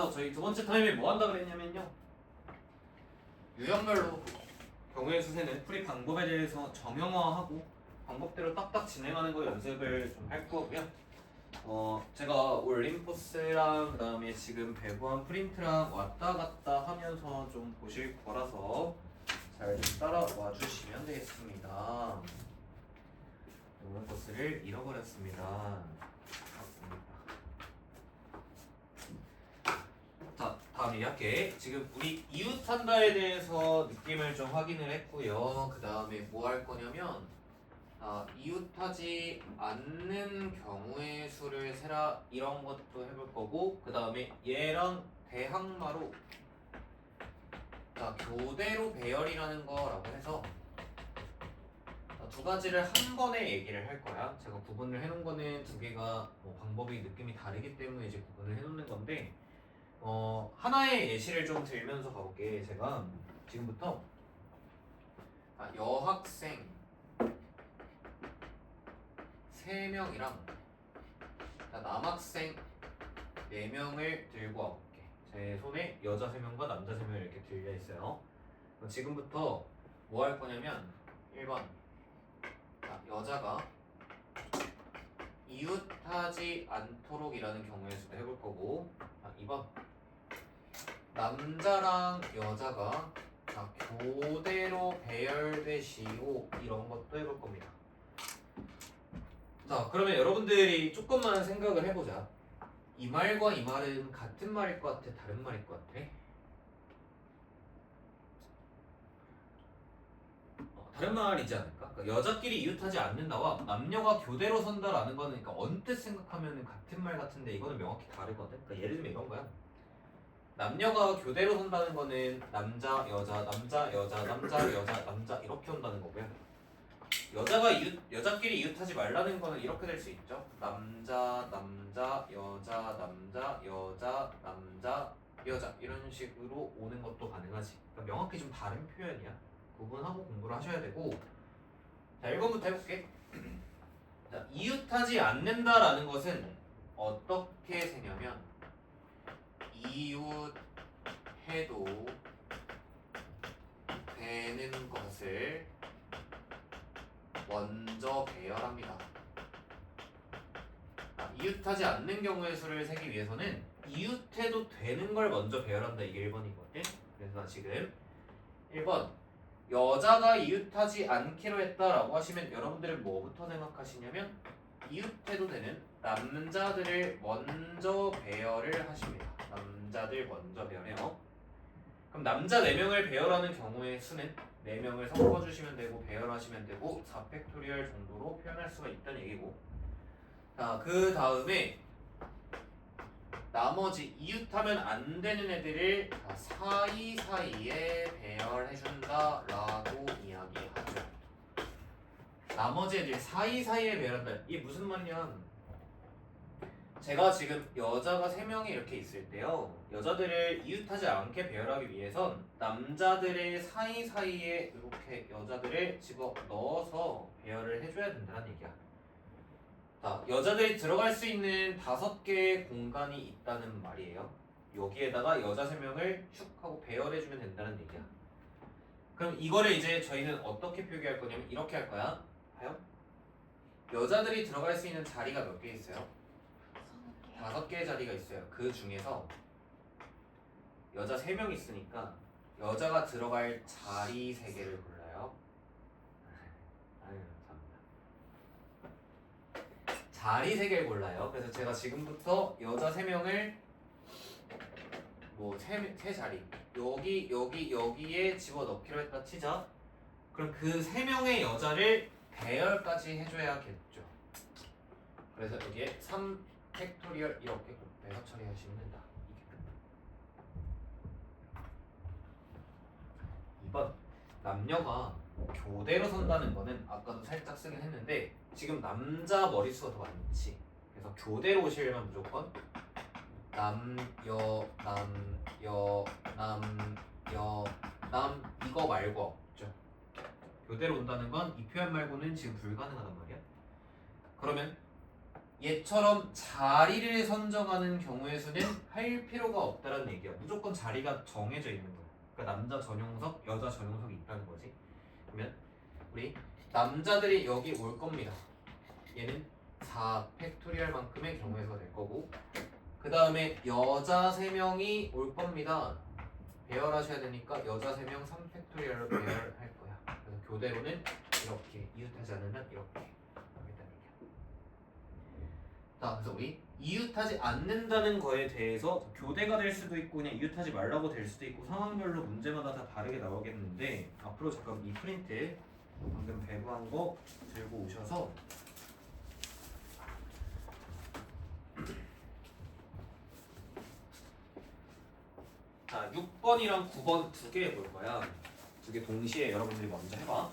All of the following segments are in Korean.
그래서 저희 두 번째 타임에 뭐 한다 그랬냐면요. 유형별로 경우의 수세는 풀이 방법에 대해서 정형화하고 방법대로 딱딱 진행하는 거 연습을 좀 할 거고요. 제가 올림포스랑 그 다음에 지금 배부한 프린트랑 왔다 갔다 하면서 좀 보실 거라서 잘 좀 따라와 주시면 되겠습니다. 올림포스를 잃어버렸습니다. 자, 다음 이야기. 지금 우리 이웃한다에 대해서 느낌을 좀 확인을 했고요. 그 다음에 뭐 할 거냐면 이웃하지 않는 경우의 수를 세라 이런 것도 해볼 거고, 그 다음에 얘랑 대항마로 교대로 배열이라는 거라고 해서 두 가지를 한 번에 얘기를 할 거야. 제가 구분을 해놓은 거는 두 개가 방법이 느낌이 다르기 때문에 이제 구분을 해놓는 건데, 하나의 예시를 좀 들면서 가볼게. 제가 지금부터 여학생 3명이랑 남학생 4명을 들고 와볼게. 제 손에 여자 3명과 남자 3명 이렇게 들려 있어요. 지금부터 뭐 할 거냐면 1번 여자가 이웃하지 않도록이라는 경우의 수도 해볼 거고, 2번 남자랑 여자가 교대로 배열되시오 이런 것도 해볼 겁니다. 자, 그러면 여러분들이 조금만 생각을 해보자. 이 말과 이 말은 같은 말일 것 같아? 다른 말일 것 같아? 다른 말이지 않을까? 그러니까 여자끼리 이웃하지 않는다와 남녀가 교대로 선다라는 거는, 그러니까 언뜻 생각하면 같은 말 같은데 이거는 명확히 다르거든. 그러니까 예를 들면 이런 거야. 남녀가 교대로 선다는 거는 남자, 여자, 남자, 여자, 남자, 여자, 남자 이렇게 온다는 거고요. 여자끼리 이웃하지 말라는 거는 이렇게 될 수 있죠. 남자, 남자, 여자, 남자, 여자, 남자, 여자 이런 식으로 오는 것도 가능하지. 그러니까 명확히 좀 다른 표현이야. 구분하고 공부를 하셔야 되고. 자, 1번부터 해볼게. 자, 이웃하지 않는다라는 것은 어떻게 되냐면 이웃해도 되는 것을 먼저 배열합니다. 이웃하지 않는 경우의 수를 세기 위해서는 이웃해도 되는 걸 먼저 배열한다. 이게 1번이거든. 그래서 나 지금 1번 여자가 이웃하지 않기로 했다라고 하시면 여러분들은 뭐부터 생각하시냐면 이웃해도 되는 남자들을 먼저 배열을 하십니다. 남자들 먼저 배열해요. 그럼 남자 4명을 배열하는 경우의 수는 4명을 섞어주시면 되고 배열하시면 되고 4팩토리얼 정도로 표현할 수가 있다는 얘기고, 자, 그 다음에 나머지 이웃하면 안 되는 애들을 사이사이에 배열해준다 라고 이야기하죠. 나머지 애들 사이사이에 배열한다. 이게 무슨 말이냐, 제가 지금 여자가 3명이 이렇게 있을 때요, 여자들을 이웃하지 않게 배열하기 위해선 남자들의 사이사이에 이렇게 여자들을 집어넣어서 배열을 해줘야 된다는 얘기야. 자, 여자들이 들어갈 수 있는 5개의 공간이 있다는 말이에요. 여기에다가 여자 3명을 슉 하고 배열해주면 된다는 얘기야. 그럼 이거를 이제 저희는 어떻게 표기할 거냐면 이렇게 할 거야. 봐요. 여자들이 들어갈 수 있는 자리가 몇 개 있어요? 5개의 자리가 있어요. 그 중에서 여자 3명 있으니까 여자가 들어갈 자리 3개를 골라요. 아유, 감사합니다. 자리 3개를 골라요. 그래서 제가 지금부터 여자 3명을 세 자리 여기에 집어넣기로 했다 치자. 그럼 그 3명의 여자를 배열까지 해줘야겠죠. 그래서 여기에 3팩토리얼 이렇게 곱해서 처리하시면 된다. 이게 끝. 2번 남녀가 교대로 선다는 거는 아까도 살짝 쓰긴 했는데 지금 남자 머릿수가 더 많지. 그래서 교대로 오시려면 무조건 남, 여, 남, 여, 남, 여, 남 이거 말고 없죠. 교대로 온다는 건 이 표현 말고는 지금 불가능하단 말이야. 그러면 얘처럼 자리를 선정하는 경우의 수는 할 필요가 없다는 얘기야. 무조건 자리가 정해져 있는 거야. 그러니까 남자 전용석, 여자 전용석이 있다는 거지. 그러면 우리 남자들이 여기 올 겁니다. 얘는 4 팩토리얼만큼의 경우의 수가 될 거고, 그 다음에 여자 3명이 올 겁니다. 배열하셔야 되니까 여자 3명 3 팩토리얼로 배열할 거야. 그래서 교대로는 이렇게, 이웃하지 않으면 이렇게 하겠다는 얘기야. 자, 그래서 우리 이웃하지 않는다는 거에 대해서 교대가 될 수도 있고 그냥 이웃하지 말라고 될 수도 있고 상황별로 문제마다 다 다르게 나오겠는데, 앞으로 잠깐 이 프린트 방금 배부한 거 들고 오셔서 자, 6번이랑 9번 두 개 해볼 거야. 두 개 동시에 여러분들이 먼저 해봐.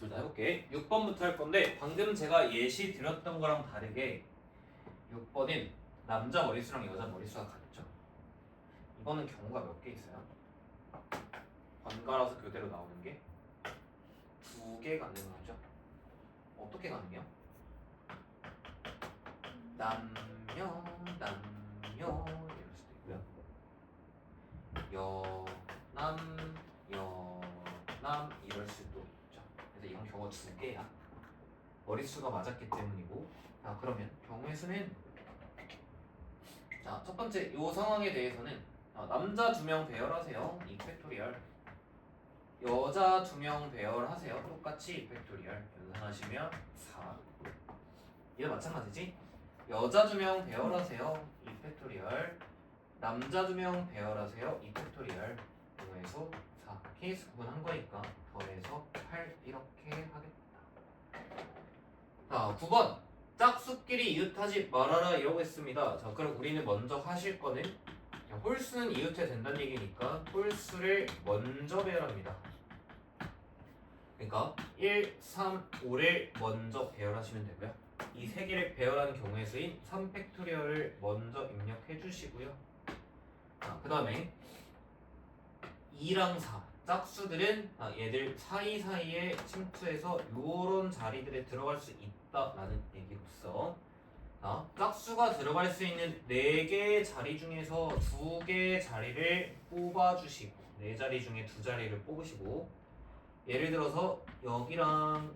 둘 다 해볼게. 6번부터 할 건데 방금 제가 예시 드렸던 거랑 다르게 6번은 남자 머릿수랑 여자 머릿수가 같죠. 이거는 경우가 몇 개 있어요? 번갈아서 교대로 나오는 게 2개 가능하죠. 어떻게 가능해요? 남녀 이럴 수도 있고요. 여남 이럴 수도 있죠. 그래서 이건 경우 2개야. 머릿수가 맞았기 때문이고. 자, 그러면 경우의 수는, 자, 첫 번째 이 상황에 대해서는 남자 2명 배열하세요. 2팩토리얼. 여자 2명 배열하세요. 똑같이 2팩토리얼. 연산하시면 4. 이거 마찬가지지? 여자 2명 배열하세요. 2팩토리얼. 남자 2명 배열하세요. 2팩토리얼. 경우에서 4. 케이스 구분한 거니까 더해서 8 이렇게 하겠다. 자, 9번. 짝수끼리 이웃하지 말아라 이러고 있습니다. 자, 그럼 우리는 먼저 하실 거는, 홀수는 이웃해야 된다는 얘기니까 홀수를 먼저 배열합니다. 그러니까 1, 3, 5를 먼저 배열하시면 되고요. 이 세 개를 배열하는 경우의 수인 3팩토리얼을 먼저 입력해 주시고요. 그 다음에 2랑 4 짝수들은 얘들 사이사이에 침투해서 요런 자리들에 들어갈 수 있다라는 얘기로서, 짝수가 들어갈 수 있는 4개의 자리 중에서 2개의 자리를 뽑아주시고, 4자리 중에 2자리를 뽑으시고, 예를 들어서 여기랑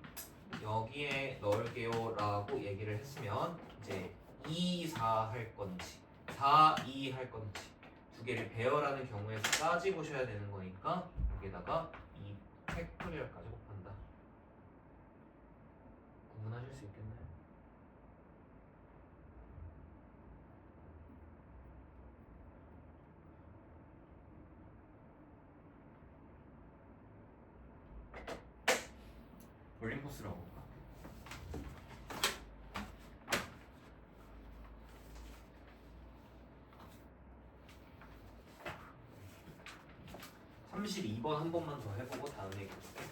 여기에 넣을게요 라고 얘기를 했으면 이제 2, 4 할 건지 4, 2 할 건지 2개를 배열하는 경우에서 따지보셔야 되는 거니까 여기다가 2 팩토리얼까지 곱한다. 구분하실 수 있겠나요? 올림포스라고 볼까? 32번 한 번만 더 해보고 다음 얘기 해볼게.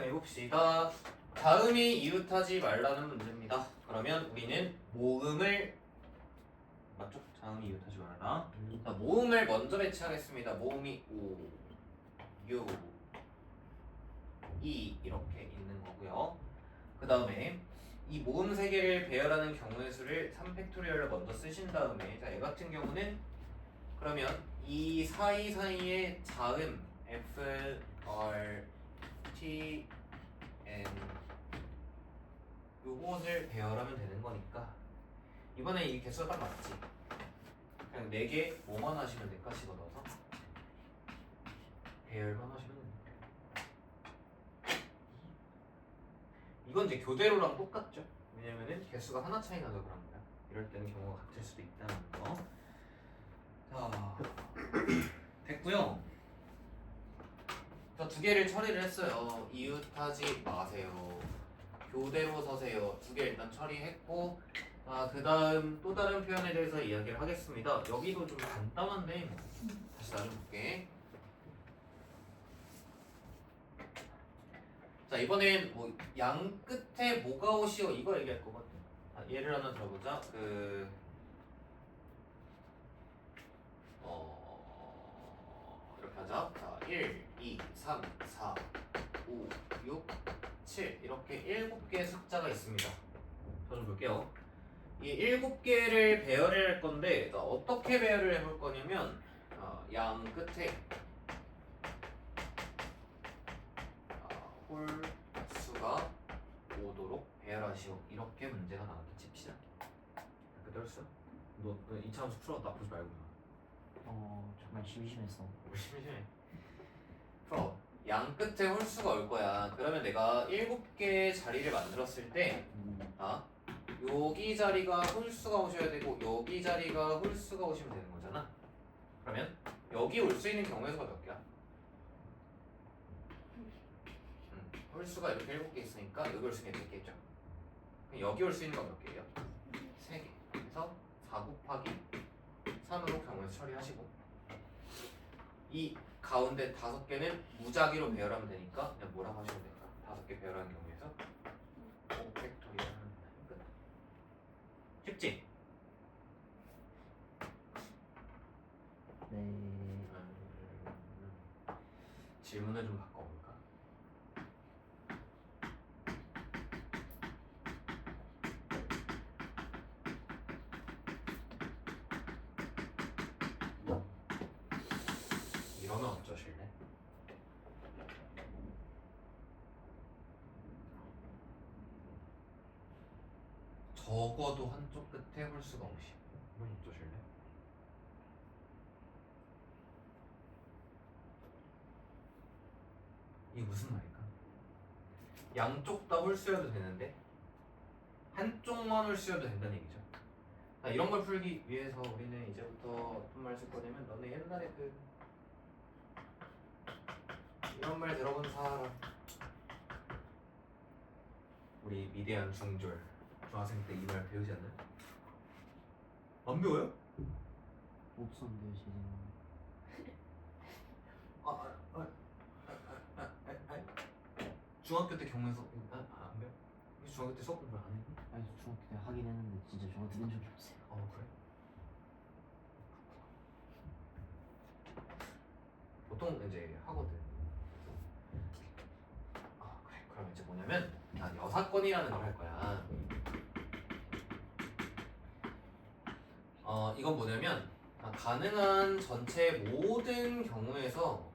해봅시다. 다음이 이웃하지 말라는 문제입니다. 그러면 우리는 모음을 맞죠? 다음이 이웃하지 말라. 자, 모음을 먼저 배치하겠습니다. 모음이 오, 유, 이 이렇게 있는 거고요. 그 다음에 이 모음 세 개를 배열하는 경우의 수를 3팩토리얼로 먼저 쓰신 다음에 자, 얘 같은 경우는 그러면 이 사이사이의 자음 F, R, T, N 요것을 배열하면 되는 거니까 이번에 이 개수가 딱 맞지? 그냥 4개 뭐만 하시면 될까 집어넣어서 배열만 하시면 됩니다. 이건 이제 교대로랑 똑같죠? 왜냐면은 개수가 하나 차이 나서 그런 거야. 이럴 때는 경우가 같을 수도 있다는 거. 자, 됐고요. 저 2개를 처리를 했어요. 이웃하지 마세요. 교대로 서세요. 2개 일단 처리했고, 그 다음 또 다른 표현에 대해서 이야기를 하겠습니다. 여기도 좀 간단한데 다시 나좀 볼게. 자, 이번엔 뭐 양 끝에 뭐가 오시오 이거 얘기할 거거든. 예를 하나 들어보자. 이렇게 하자. 자, 1, 2, 3, 4, 5, 6, 7 이렇게 7개의 숫자가 있습니다. 저 좀 볼게요. 이 7개를 배열을 할 건데 어떻게 배열을 해볼 거냐면 양 끝에 홀수가 오도록 배열하시오. 이렇게 문제가 나왔다 칩시다. 그대로 써. 너 2차함수 풀어. 나 보지 말고. 정말 심심해서. 심심해. 풀어. 양 끝에 홀수가 올 거야. 그러면 내가 7개의 자리를 만들었을 때 여기 자리가 홀수가 오셔야 되고 여기 자리가 홀수가 오시면 되는 거잖아. 그러면 여기 올 수 있는 경우의 수가 몇 개야? 홀수가 이렇게 7개 있으니까 여기 올 수 있는 게 4개죠. 여기 올 수 있는 건 몇 개예요? 3개. 그래서 4 곱하기 3으로 경우의 수 처리하시고 이 가운데 5개는 무작위로 배열하면 되니까 그냥 뭐라고 하시면 될까? 5개 배열하는 경우에서 5팩토리얼 하면 끝. 쉽지? 네. 질문을 좀 바꿔볼까? 이러면 어쩌실래? 적어도 한쪽 끝에 홀수가 50. 이건 어쩌실래? 이게 무슨 말일까? 양쪽 다 홀수여도 되는데 한쪽만 홀수여도 된다는 얘기죠. 이런 걸 풀기 위해서 우리는 이제부터 어떤 말 쓸 거냐면 너네 옛날에 이런 말 들어본 사람 우리 미대한 중졸 중학생 때 이 말 배우지 않나요? 안 배워요? 없었는데요 지금. 중학교 때 경에서 안 배워? 중학교 때 수업 공부 안 했니? 아니 중학교 때 하긴 했는데 진짜 저거 들은 적이 없어요. 그래? 보통 이제 하거든. 그래. 그럼 이제 뭐냐면 난 여사건이라는 걸 할 거야. 이건 뭐냐면 가능한 전체 모든 경우에서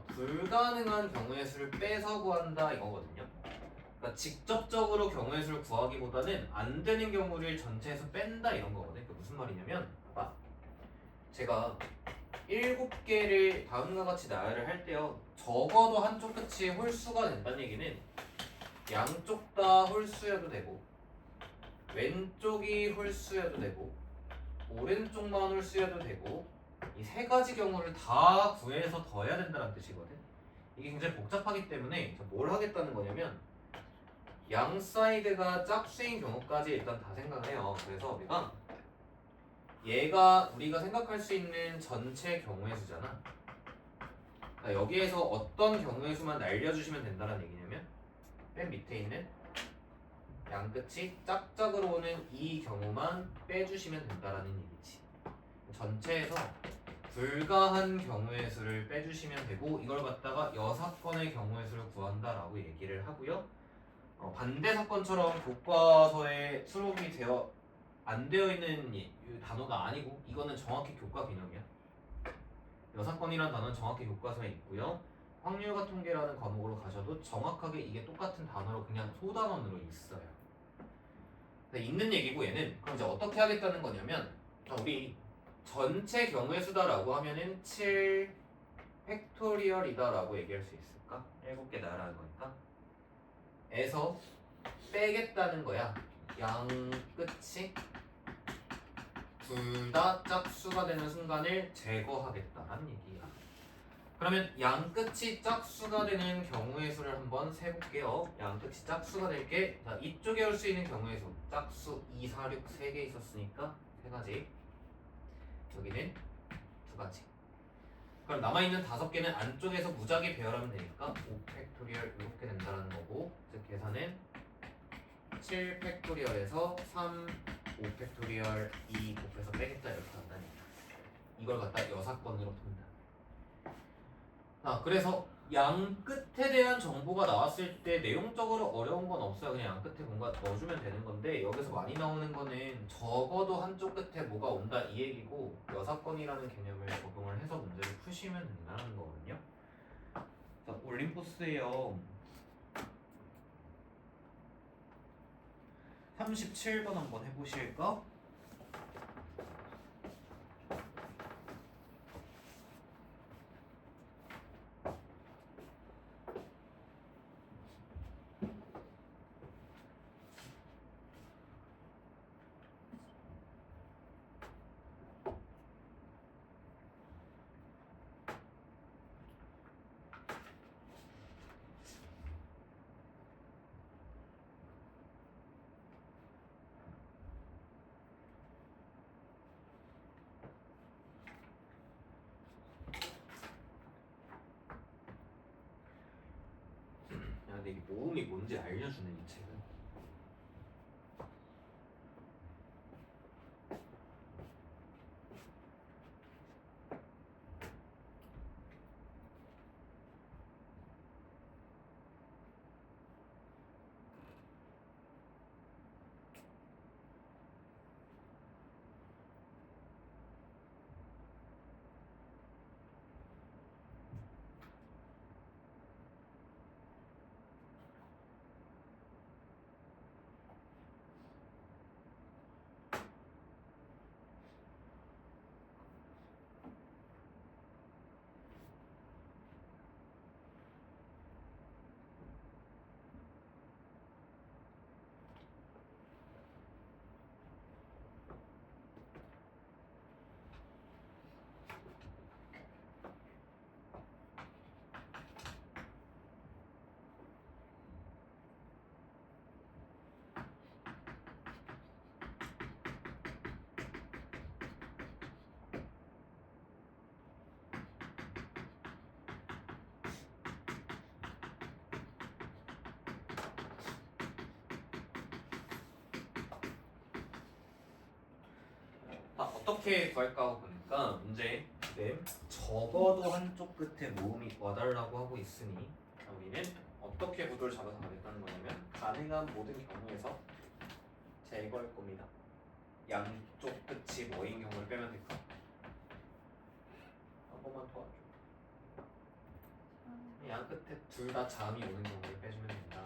불가능한 경우의 수를 빼서 구한다 이거거든요. 그러니까 직접적으로 경우의 수를 구하기보다는 안 되는 경우를 전체에서 뺀다 이런 거거든. 그 무슨 말이냐면 제가 7개를 다음과 같이 나열을 할 때요. 적어도 한쪽 끝이 홀수가 된다는 얘기는 양쪽 다 홀수여도 되고 왼쪽이 홀수여도 되고 오른쪽만 홀수여도 되고 이 세 가지 경우를 다 구해서 더해야 된다는 뜻이거든. 이게 굉장히 복잡하기 때문에 뭘 하겠다는 거냐면 양 사이드가 짝수인 경우까지 일단 다 생각해요. 그래서 얘가 우리가 생각할 수 있는 전체 경우의 수잖아. 그러니까 여기에서 어떤 경우의 수만 날려주시면 된다는 얘기냐면 맨 밑에 있는 양 끝이 짝짝으로 오는 이 경우만 빼주시면 된다라는 얘기지. 전체에서 불가한 경우의 수를 빼주시면 되고 이걸 갖다가 여사건의 경우의 수를 구한다라고 얘기를 하고요. 반대 사건처럼 교과서에 수록이 안 되어 있는 이 단어가 아니고 이거는 정확히 교과 개념이야. 여사건이라는 단어는 정확히 교과서에 있고요. 확률과 통계라는 과목으로 가셔도 정확하게 이게 똑같은 단어로 그냥 소단원으로 있어요. 있는 얘기고 얘는 그럼 이제 어떻게 하겠다는 거냐면 우리 전체 경우의 수다라고 하면은 7 팩토리얼이다라고 얘기할 수 있을까? 7개 나열하는 거니까 에서 빼겠다는 거야. 양 끝이 둘 다 짝수가 되는 순간을 제거하겠다라는 얘기야. 그러면 양 끝이 짝수가 되는 경우의 수를 한번 세볼게요. 양 끝이 짝수가 될 게 이쪽에 올 수 있는 경우의 수 짝수 2, 4, 6 3개 있었으니까 3가지 여기는 2가지. 그럼 남아있는 5개는 안쪽에서 무작위 배열하면 되니까 5 팩토리얼 이렇게 된다는 거고 즉 계산은 7 팩토리얼에서 3 5 팩토리얼 2 곱해서 빼겠다 이렇게 한다니까. 이걸 갖다 여사건으로 푼다. 그래서 양 끝에 대한 정보가 나왔을 때 내용적으로 어려운 건 없어요. 그냥 양 끝에 뭔가 넣어주면 되는 건데 여기서 많이 나오는 거는 적어도 한쪽 끝에 뭐가 온다 이 얘기고 여사건이라는 개념을 적용을 해서 문제를 푸시면 된다는 거거든요. 자, 올림포스예요. 37번 한번 해보실까? 근데 이게 모음이 뭔지 알려주는 이 책은 자, 어떻게 구할까 하고 보니까 문제 네, 적어도 한쪽 끝에 모음이 와달라고 하고 있으니 우리는 어떻게 구도를 잡아서 가겠다는 거냐면 가능한 모든 경우에서 제거할 겁니다. 양쪽 끝이 뭐인 경우를 빼면 될까? 한 번만 도와줘. 양 끝에 둘 다 자음이 오는 경우를 빼주면 된다.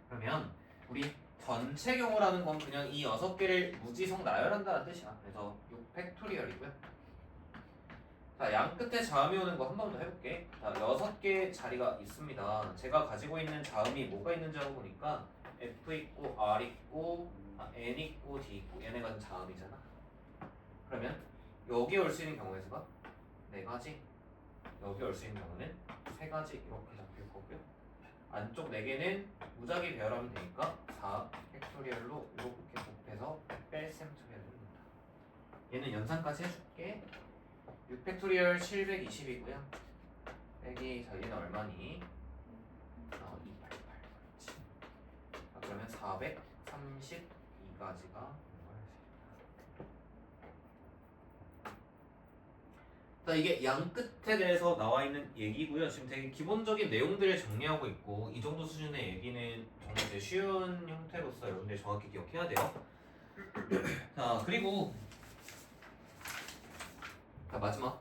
그러면 우리 전체 경우라는 건 그냥 이 6개를 무지성 나열한다는 뜻이야. 그래서 6팩토리얼이고요. 자, 양 끝에 자음이 오는 거 한 번 더 해볼게. 자, 6개 자리가 있습니다. 제가 가지고 있는 자음이 뭐가 있는지 하고 보니까 F 있고 R 있고 N 있고 D 있고 얘네가 자음이잖아. 그러면 여기 올 수 있는 경우의 수가 4가지, 여기 올 수 있는 경우는 3가지 이렇게 잡힐 거고요. 안쪽 4개는 무작위 배열하면 되니까 4 팩토리얼로 이렇게 곱해서 뺄셈 처리해야 됩니다. 얘는 연산까지 해줄게. 6 팩토리얼 720이고요. 빼기 저희는 얼마니? 288. 그렇지. 자, 그러면 432가지가 자, 이게 양 끝에 대해서 나와 있는 얘기고요. 지금 되게 기본적인 내용들을 정리하고 있고 이 정도 수준의 얘기는 정말 이제 쉬운 형태로서 여러분들이 정확히 기억해야 돼요. 자, 그리고 자, 마지막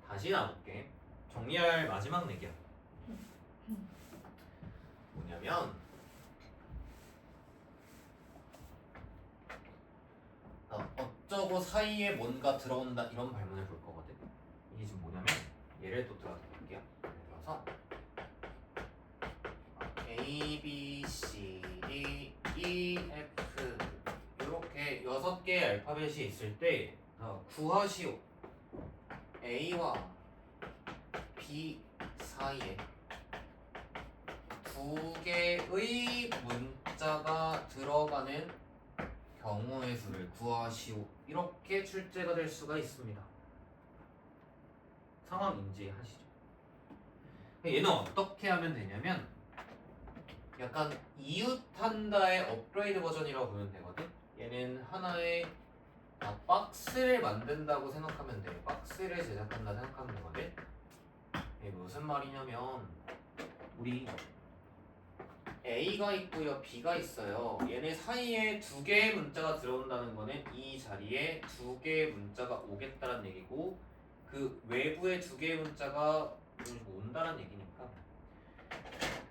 다시 나올게. 정리할 마지막 내기야. 뭐냐면 어쩌고 사이에 뭔가 들어온다 이런 발문을 볼 거거든. 이게 지금 뭐냐면 예를 또 들어서 볼게요. 예를 들어서 A, B, C, D, E, F 이렇게 6개의 알파벳이 있을 때 구하시오. A와 B 사이에 2개의 문자가 들어가는 경우의 수를 구하시오. 이렇게 출제가 될 수가 있습니다. 상황 인지하시죠? 얘는 어떻게 하면 되냐면 약간 이웃한다의 업그레이드 버전이라고 보면 되거든. 얘는 하나의 박스를 만든다고 생각하면 돼. 박스를 제작한다 생각하면 되거든. 이게 무슨 말이냐면 우리 A가 있고요, B가 있어요. 얘네 사이에 2개의 문자가 들어온다는 거는 이 자리에 2개의 문자가 오겠다는 얘기고 그 외부에 2개의 문자가 온다는 얘기니까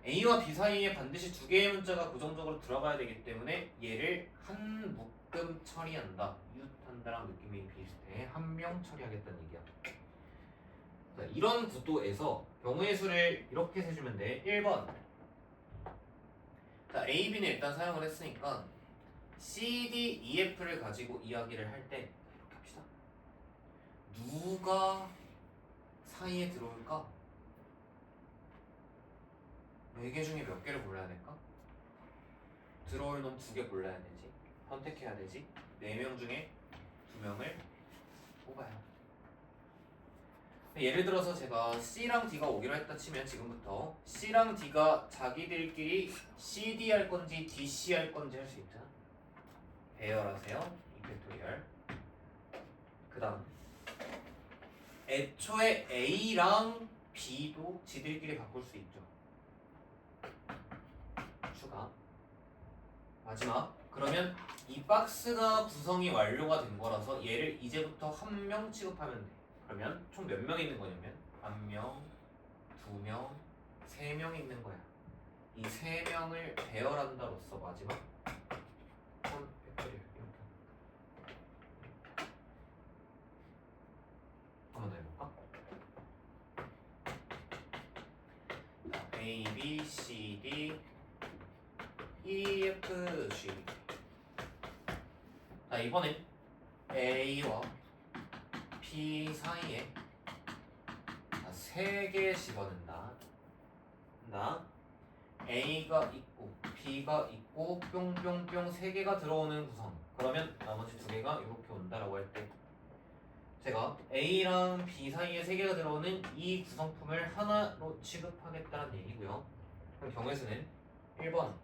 A와 B 사이에 반드시 2개의 문자가 고정적으로 들어가야 되기 때문에 얘를 한 묶음 처리한다. 이웃한다랑 느낌이 비슷해. 한 명 처리하겠다는 얘기야. 자, 이런 구도에서 경우의 수를 이렇게 세주면 돼. 1번. 자, A, B는 일단 사용을 했으니까 C, D, E, F를 가지고 이야기를 할 때 이렇게 합시다. 누가 사이에 들어올까? 4개 중에 몇 개를 골라야 될까? 들어올 놈 2개 골라야 되지. 선택해야 되지. 4명 중에 2명을 뽑아요. 예를 들어서 제가 C랑 D가 오기로 했다 치면 지금부터 C랑 D가 자기들끼리 CD 할 건지 DC 할 건지 할 수 있잖아. 배열하세요. 이펙토리얼. 그 다음 애초에 A랑 B도 지들끼리 바꿀 수 있죠. 추가. 마지막. 그러면 이 박스가 구성이 완료가 된 거라서 얘를 이제부터 한 명 취급하면 돼. 그러면 총 몇 명 있는 거냐면 1명, 2명, 3명 있는 거야. 이 3명을 배열한다로서 마지막 팩토리얼 이렇게 한번 더 해볼까? A, B, C, D, E, F, G. 자, 이번엔 A와 B 사이에 3개 집어넣는다. A가 있고 B가 있고 뿅뿅뿅 3개가 들어오는 구성. 그러면 나머지 2개가 이렇게 온다라고 할 때 제가 A랑 B 사이에 3개가 들어오는 이 구성품을 하나로 취급하겠다는 얘기고요. 그럼 경우의 수는 1번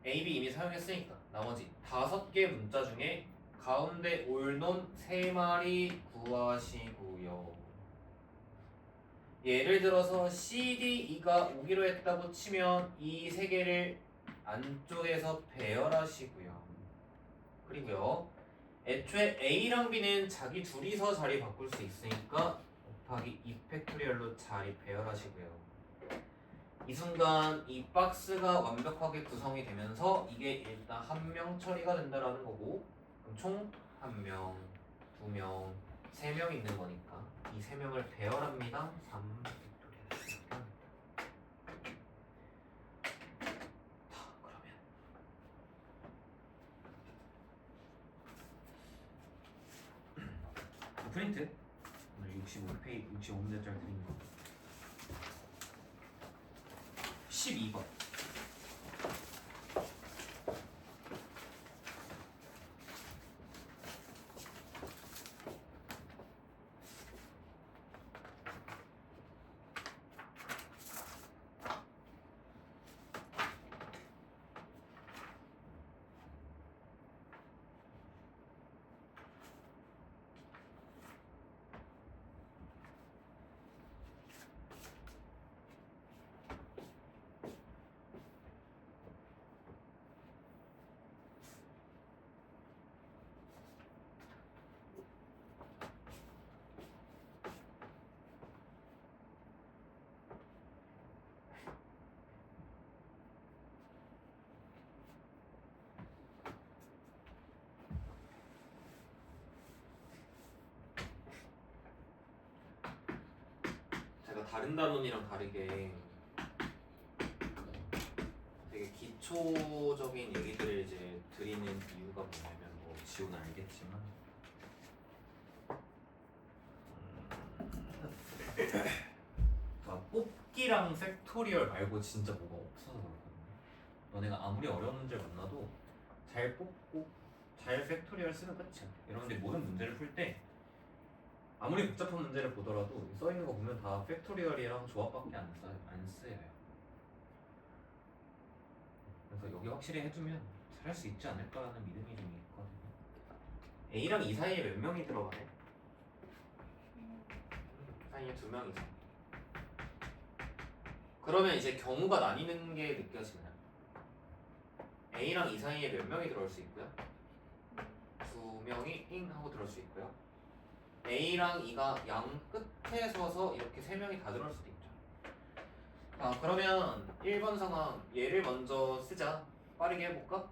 A, B 이미 사용했으니까 나머지 5개 문자 중에 가운데 올논 3마리 구하시고요. 예를 들어서 C, D, E가 오기로 했다고 치면 이 3개를 안쪽에서 배열하시고요. 그리고요. 애초에 A랑 B는 자기 둘이서 자리 바꿀 수 있으니까 곱하기 2팩토리얼로 자리 배열하시고요. 이 순간 이 박스가 완벽하게 구성이 되면서 이게 일단 한 명 처리가 된다라는 거고, 그럼 총 1명, 2명, 3명 있는 거니까 이 3명을 배열합니다. 3팩토리얼. 그러면 프린트 오늘 65페이지 65문제짜리 드린 거 12번. 제가 다른 단원이랑 다르게 되게 기초적인 얘기들을 이제 드리는 이유가 뭐냐면, 뭐 지호는 알겠지만 뽑기랑 팩토리얼 말고 진짜 뭐가 없어서 그렇거든요. 너네가 아무리 어려운 문제를 만나도 잘 뽑고 잘 팩토리얼 쓰면 끝이야. 여러분들이 모든 문제를 풀 때 아무리 복잡한 문제를 보더라도 써있는 거 보면 다 팩토리얼이랑 조합밖에 안 쓰여요. 그래서 여기 확실히 해두면 잘할 수 있지 않을까라는 믿음이 좀 있거든요. A랑 E 사이에 몇 명이 들어가네? 사이에 2명 이상. 그러면 이제 경우가 나뉘는 게 느껴지나요? A랑 E 사이에 몇 명이 들어올 수 있고요? 2명이 잉 하고 들어올 수 있고요. A랑 E가 양 끝에 서서 이렇게 3명이 다 들어올 수도 있죠. 그러면 1번 상황 얘를 먼저 쓰자. 빠르게 해볼까?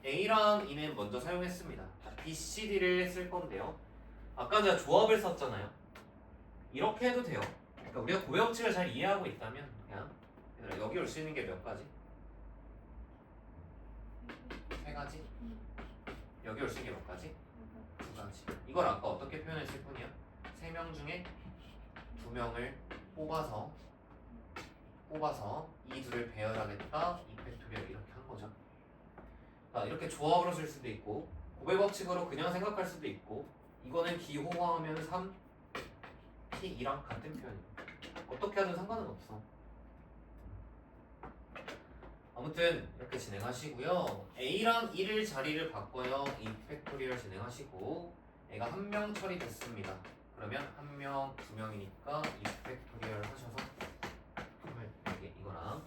A랑 E는 먼저 사용했습니다. B, C, D를 쓸 건데요. 아까 제가 조합을 썼잖아요. 이렇게 해도 돼요. 그러니까 우리가 고배 법칙을 잘 이해하고 있다면 그냥 얘들아, 여기 올 수 있는 게 몇 가지? 3가지? 여기 올 수 있는 게 몇 가지? 2가지. 이걸 아까 어떻게 표현했을 뿐이야? 3명 중에 2명을 뽑아서 이 둘을 배열하겠다. 이 팩토리얼 이렇게 한 거죠. 이렇게 조합으로 쓸 수도 있고 고배 법칙으로 그냥 생각할 수도 있고, 이거는 기호화하면 3, T2랑 같은 표현입니다. 어떻게 하든 상관은 없어. 아무튼 이렇게 진행하시고요. A랑 E를 자리를 바꿔요. 이 팩토리얼 진행하시고, A가 1명 처리됐습니다. 그러면 1명, 2명이니까 이 팩토리얼 하셔서 이거랑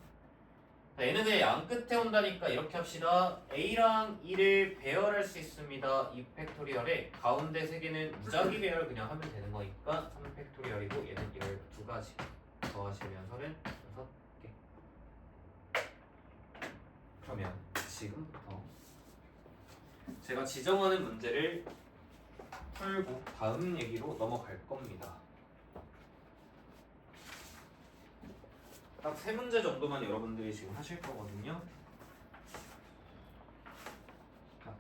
얘는 그냥 양 끝에 온다니까 이렇게 합시다. A랑 E를 배열할 수 있습니다. 이 팩토리얼에 가운데 3개는 무작위 배열 그냥 하면 되는 거니까 3팩토리얼이고, 얘는 이걸 2가지 더하시면 36개. 그러면 지금부터 제가 지정하는 문제를 풀고 다음 얘기로 넘어갈 겁니다. 딱 3문제 정도만 여러분들이 지금 하실 거거든요.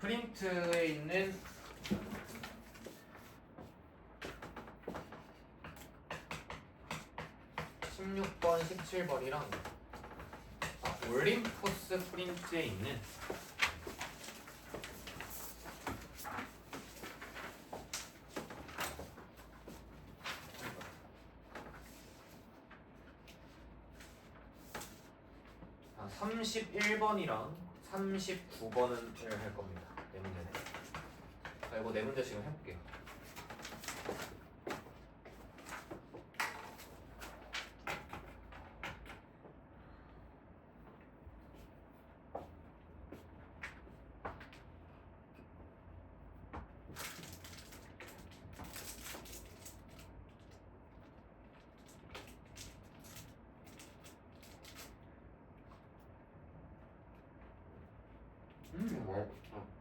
프린트에 있는 16번, 17번이랑 올림포스 프린트에 있는 31번이랑 39번을 할 겁니다. 네 문제네. 자, 이거 네 문제 지금 해볼게요.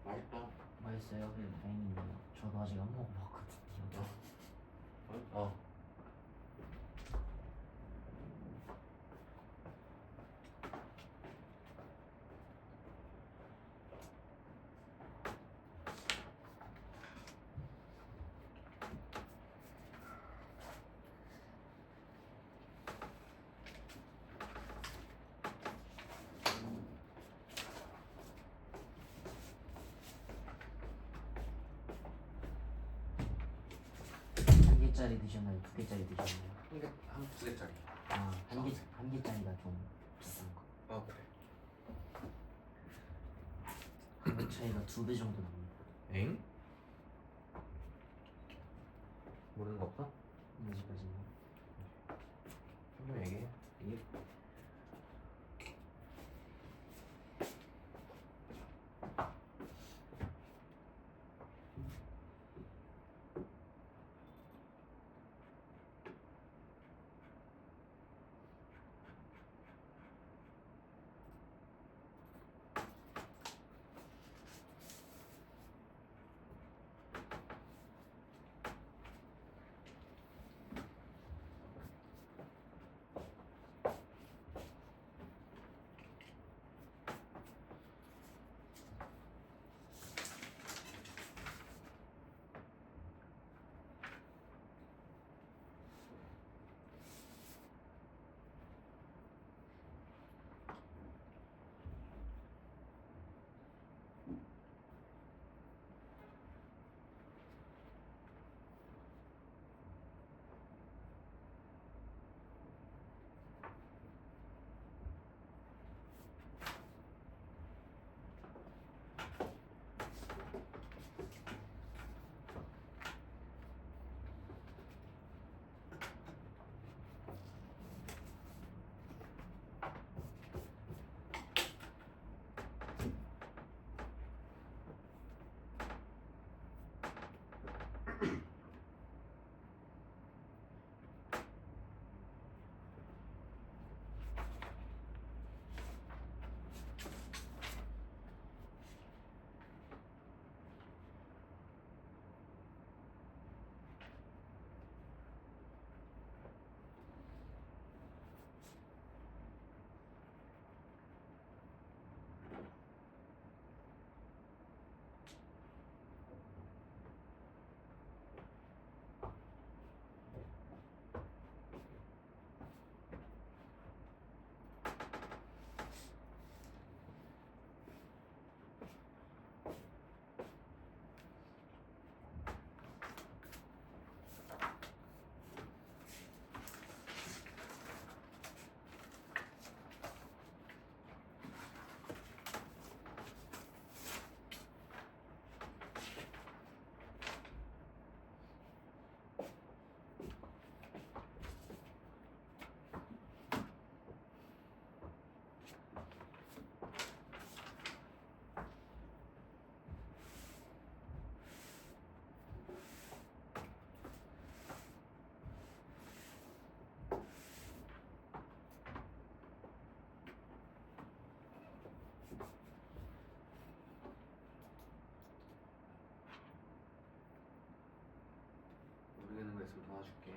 맛있다. 맛있어요? 다행이네요. 저도 아직 안 먹어봤거든요. 어. 한 개짜리 드셨나요? 두 개짜리 드셨나요? 두 개짜리. 아, 한 개짜리가 좀 비싼 거. 그래. 가격 차이가 2배 정도 납니다. 엥? 모르는 거 없어? 아직까지는. 좀 얘기해. 이게 모르겠는 거 있으면 도와줄게.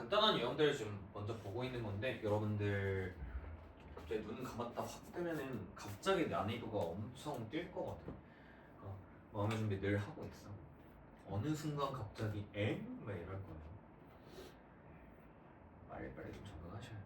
간단한 유형들을 지금 먼저 보고 있는 건데 여러분들 갑자기 눈 감았다 확 뜨면은 갑자기 난이도가 엄청 뛸 거거든. 마음의 준비 늘 하고 있어. 어느 순간 갑자기 엥? 막 이럴 거예요. 빨리빨리 좀 적응하셔야 돼.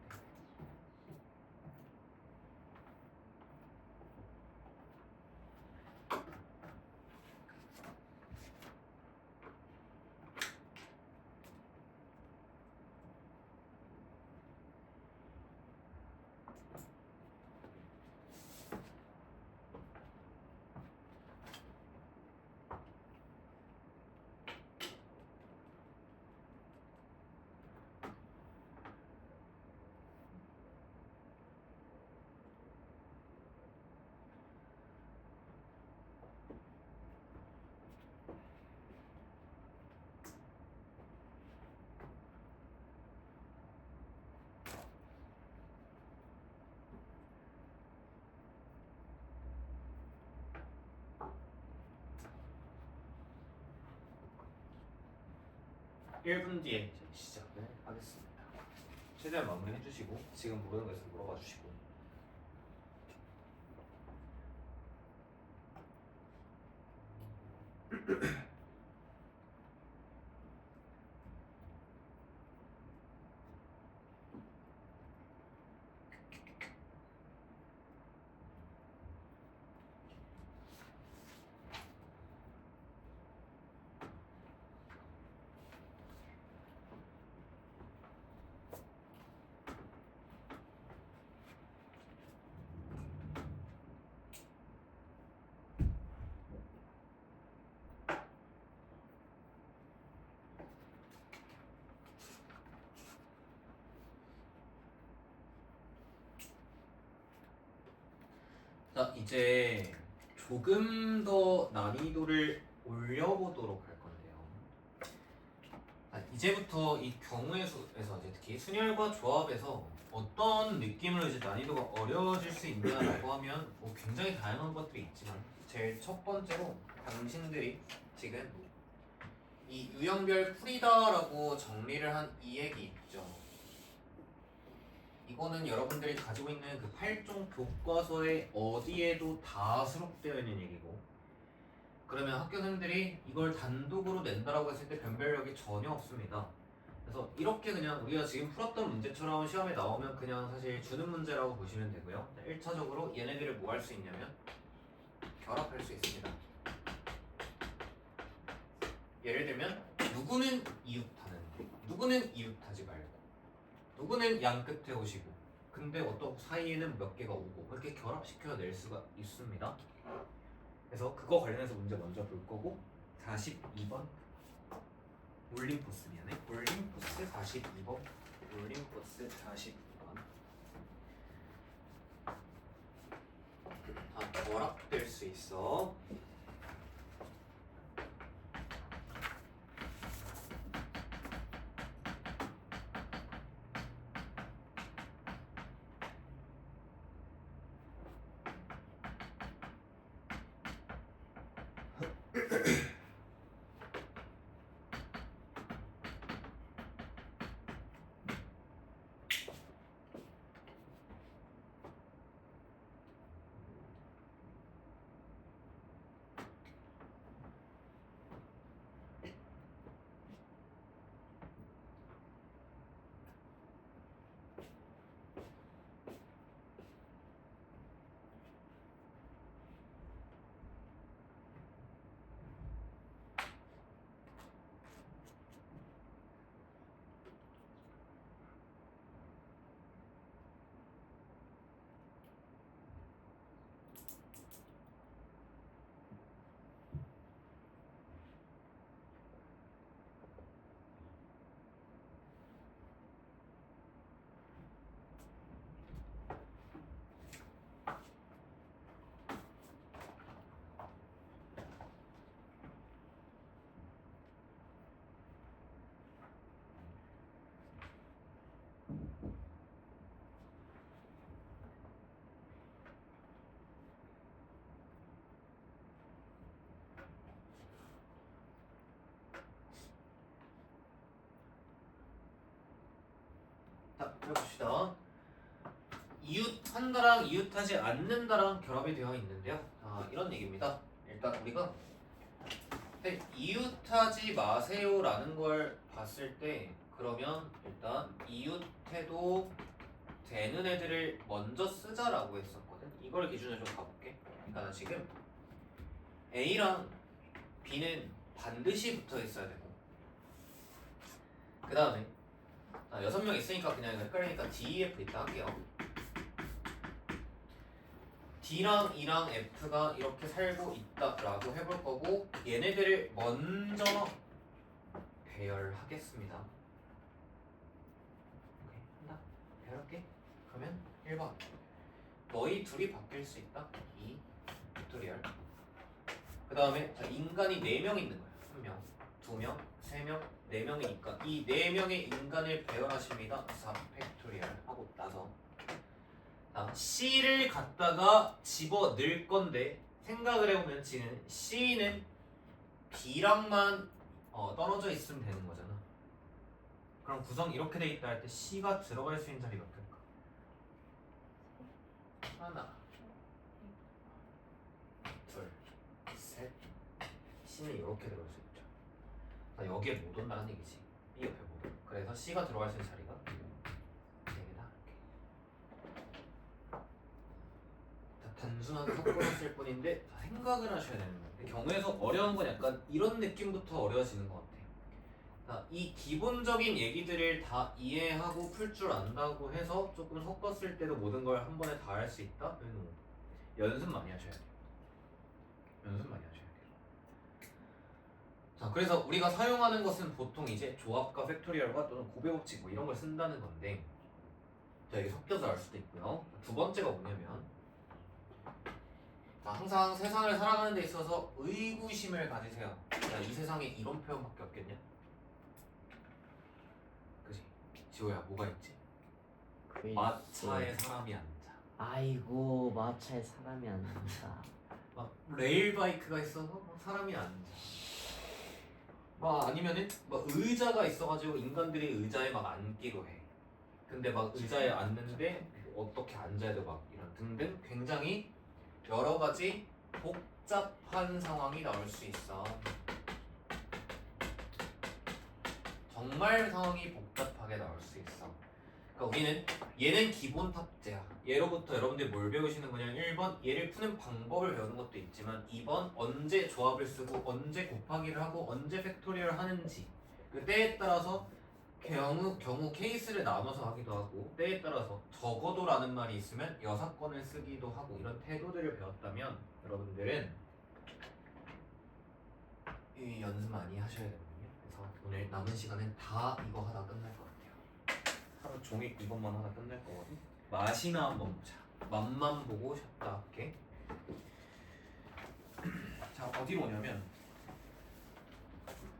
일 분 뒤에 이제 시작을 하겠습니다. 최대한 마무리해 주시고 지금 모르는 거 있으면 물어봐 주시고. 자, 이제 조금 더 난이도를 올려보도록 할 건데요. 이제부터 이 경우의 수에서 이제 특히 순열과 조합에서 어떤 느낌으로 이제 난이도가 어려워질 수 있냐라고 하면 뭐 굉장히 다양한 것들이 있지만 제일 첫 번째로 당신들이 지금 이 유형별 풀이다라고 정리를 한 이 얘기 있죠. 이거는 여러분들이 가지고 있는 그 8종 교과서에 어디에도 다 수록되어 있는 얘기고, 그러면 학교생들이 이걸 단독으로 낸다라고 했을 때 변별력이 전혀 없습니다. 그래서 이렇게 그냥 우리가 지금 풀었던 문제처럼 시험에 나오면 그냥 사실 주는 문제라고 보시면 되고요. 1차적으로 얘네들을 뭐 할 수 있냐면 결합할 수 있습니다. 예를 들면 누구는 이웃하는데 누구는 이웃하지 말고 누구는 양 끝에 오시고 근데 어떤 사이에는 몇 개가 오고 이렇게 결합시켜 낼 수가 있습니다. 그래서 그거 관련해서 문제 먼저 볼 거고 42번 올림포스 미안해 올림포스 42번 올림포스 42번 다 결합될 수 있어. 봅시다. 이웃한다랑 이웃하지 않는다랑 결합이 되어 있는데요. 이런 얘기입니다. 일단 우리가 이웃하지 마세요라는 걸 봤을 때 그러면 일단 이웃해도 되는 애들을 먼저 쓰자라고 했었거든. 이걸 기준으로 좀 가볼게. 그러니까 나 지금 A랑 B는 반드시 붙어 있어야 되고 그 다음에 6명 있으니까 그냥 헷갈리니까 D, E, F 있다 할게요. D랑 E랑 F가 이렇게 살고 있다라고 해볼 거고 얘네들을 먼저 배열하겠습니다. 오케이, 한다. 배열할게. 그러면 1번 너희 둘이 바뀔 수 있다. 2. 팩토리얼. 그 다음에 인간이 4명 있는 거야. 1명, 2명, 3명, 4명이니까 이 4명의 인간을 배열하십니다. 4 팩토리얼 하고 나서 C를 갖다가 집어 넣을 건데 생각을 해보면 지금 C는 B랑만 떨어져 있으면 되는 거잖아. 그럼 구성 이렇게 돼 있다 할 때 C가 들어갈 수 있는 자리가 몇 개일까? 하나, 둘, 셋. C는 이렇게 들어갈 수 있죠. 여기에 못 온다는 얘기지. B 옆에 못 온. 그래서 C가 들어갈 수 있는 자리가 4개다. 단순하게 섞어놨을 뿐인데 생각을 하셔야 되는 거예요. 경우에서 어려운 건 약간 이런 느낌부터 어려워지는 것 같아요. 이 기본적인 얘기들을 다 이해하고 풀 줄 안다고 해서 조금 섞었을 때도 모든 걸 한 번에 다 할 수 있다? 연습 많이 하셔야 돼요. 연습 많이 하셔야 돼요. 자, 그래서 우리가 사용하는 것은 보통 이제 조합과 팩토리얼과 또는 고배 법칙 뭐 이런 걸 쓴다는 건데 자, 이게 섞여서 알 수도 있고요. 두 번째가 뭐냐면 항상 세상을 살아가는 데 있어서 의구심을 가지세요. 야, 이 세상에 이런 표현밖에 없겠냐? 그지? 지호야, 뭐가 있지? 마차에 사람이 앉아. 아이고 마차에 사람이 앉는다. 막 레일바이크가 있어서 막 사람이 앉아. 막 아니면은 막 의자가 있어가지고 인간들이 의자에 막 앉기로 해. 근데 막 의자에 앉는데 어떻게 앉아야 돼 막 이런 등등 굉장히 여러 가지 복잡한 상황이 나올 수 있어. 정말 상황이 복잡하게 나올 수 있어. 그러니까 우리는 얘는 기본 탑재야. 얘로부터 여러분들이 뭘 배우시는 거냐? 1번 얘를 푸는 방법을 배우는 것도 있지만 2번 언제 조합을 쓰고 언제 곱하기를 하고 언제 팩토리얼 하는지 그 때에 따라서 경우 케이스를 나눠서 하기도 하고 때에 따라서 적어도라는 말이 있으면 여사건을 쓰기도 하고 이런 태도들을 배웠다면 여러분들은 이 연습 많이 하셔야 되거든요. 그래서 오늘 남은 시간은 다 이거 하다 끝날 것 같아요. 하루 종일 이것만 하다 끝날 거거든. 맛이나 한번 보자. 맛만 보고 쉬었다 할게. 자, 어디로 오냐면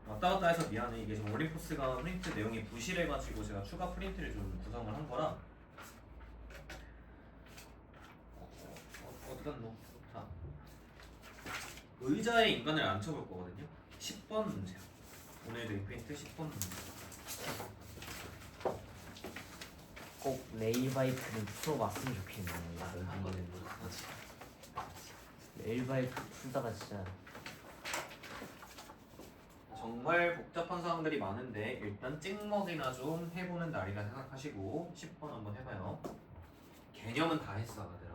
왔다 갔다 해서 미안해. 이게 지금 올림포스가 프린트 내용이 부실해가지고 제가 추가 프린트를 좀 구성을 한 거라 어디 갔노? 자, 의자에 인간을 앉혀볼 거거든요. 10번 문제야. 오늘도 이 프린트 10번 문제. 꼭 레일바이크는 풀어봤으면 좋겠네요. 여기는 레일바이크 풀다가 진짜 정말 복잡한 상황들이 많은데 일단 찍먹이나 좀 해보는 날이라 생각하시고 10번 한번 해봐요. 개념은 다 했어, 아들아.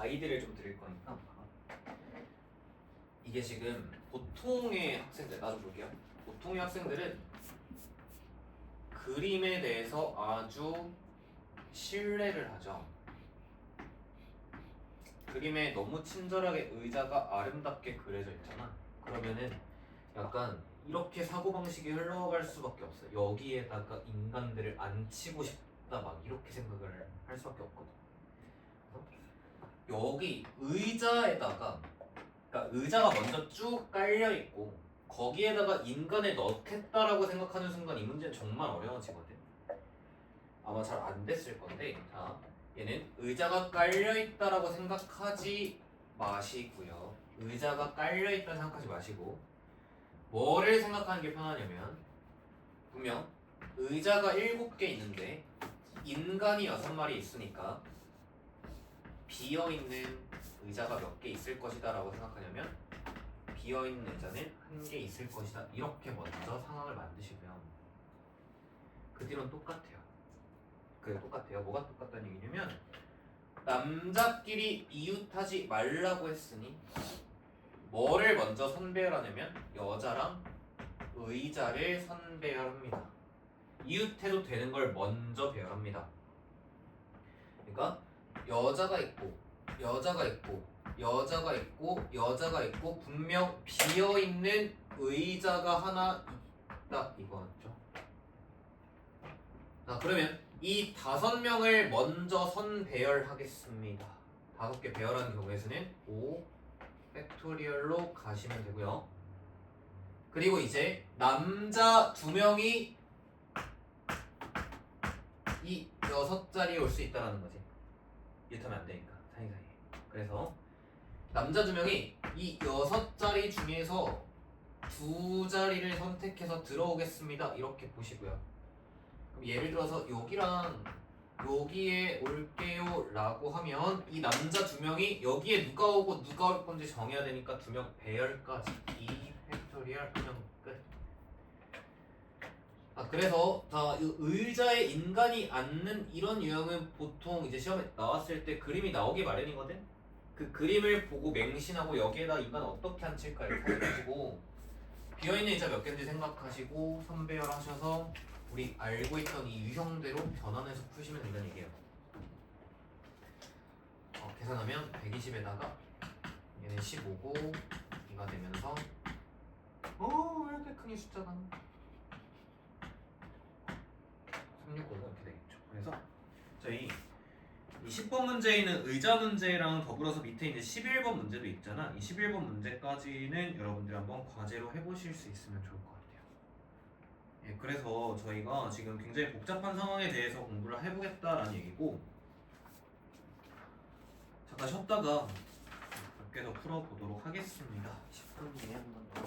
가이드를 좀 드릴 거니까 이게 지금 보통의 학생들 나 좀 볼게요. 보통의 학생들은 그림에 대해서 아주 신뢰를 하죠. 그림에 너무 친절하게 의자가 아름답게 그려져 있잖아. 그러면은 약간 이렇게 사고방식이 흘러갈 수밖에 없어요. 여기에다가 인간들을 앉히고 싶다 막 이렇게 생각을 할 수밖에 없거든. 그래서 여기 의자에다가 그러니까 의자가 먼저 쭉 깔려 있고 거기에다가 인간을 넣겠다라고 생각하는 순간 이 문제는 정말 어려워지거든. 아마 잘 안 됐을 건데 자 얘는 의자가 깔려 있다라고 생각하지 마시고요. 의자가 깔려 있다 생각하지 마시고 뭐를 생각하는 게 편하냐면 분명 의자가 7개 있는데 인간이 6마리 있으니까 비어있는 의자가 몇 개 있을 것이다 라고 생각하냐면 비어있는 의자는 1개 있을 것이다 이렇게 먼저 상황을 만드시고요. 그 뒤로는 똑같아요. 뭐가 똑같다는 얘기냐면 남자끼리 이웃하지 말라고 했으니 뭐를 먼저 선배열하냐면 여자랑 의자를 선배열합니다. 이웃해도 되는 걸 먼저 배열합니다. 그러니까 여자가 있고 여자가 있고 여자가 있고 여자가 있고 분명 비어있는 의자가 하나 있다 이거죠. 자 그러면 이 5명을 먼저 선배열하겠습니다. 5개 배열하는 경우에서는 5 팩토리얼로 가시면 되고요. 그리고 이제 남자 2명이 이 6자리에 올 수 있다는 거지. 이렇다면 안 되니까 사이사이에. 그래서 남자 2명이 이 6자리 중에서 2자리를 선택해서 들어오겠습니다. 이렇게 보시고요. 그럼 예를 들어서 여기랑 여기에 올게요 라고 하면 이 남자 2명이 여기에 누가 오고 누가 올 건지 정해야 되니까 2명 배열까지 2 팩토리얼 그냥 끝. 그래서 이 의자에 인간이 앉는 이런 유형은 보통 이제 시험에 나왔을 때 그림이 나오기 마련이거든. 그 그림을 보고 맹신하고 여기에다 인간 어떻게 앉힐까 이렇게 해가지고 비어있는 의자 몇 개인지 생각하시고 선배열하셔서 우리 알고 있던 이 유형대로 변환해서 푸시면 된다는 얘기예요. 계산하면 120에다가 얘는 15고 2가 되면서 왜 이렇게 큰 이 숫자가 365가 이렇게 되겠죠. 그래서 저희 이 10번 문제에 있는 의자 문제랑 더불어서 밑에 있는 11번 문제도 있잖아. 이 11번 문제까지는 여러분들 한번 과제로 해보실 수 있으면 좋을 것 같아요. 그래서 저희가 지금 굉장히 복잡한 상황에 대해서 공부를 해보겠다라는 얘기고 잠깐 쉬었다가 몇 개 더 풀어보도록 하겠습니다. 10분 뒤에 한번 더.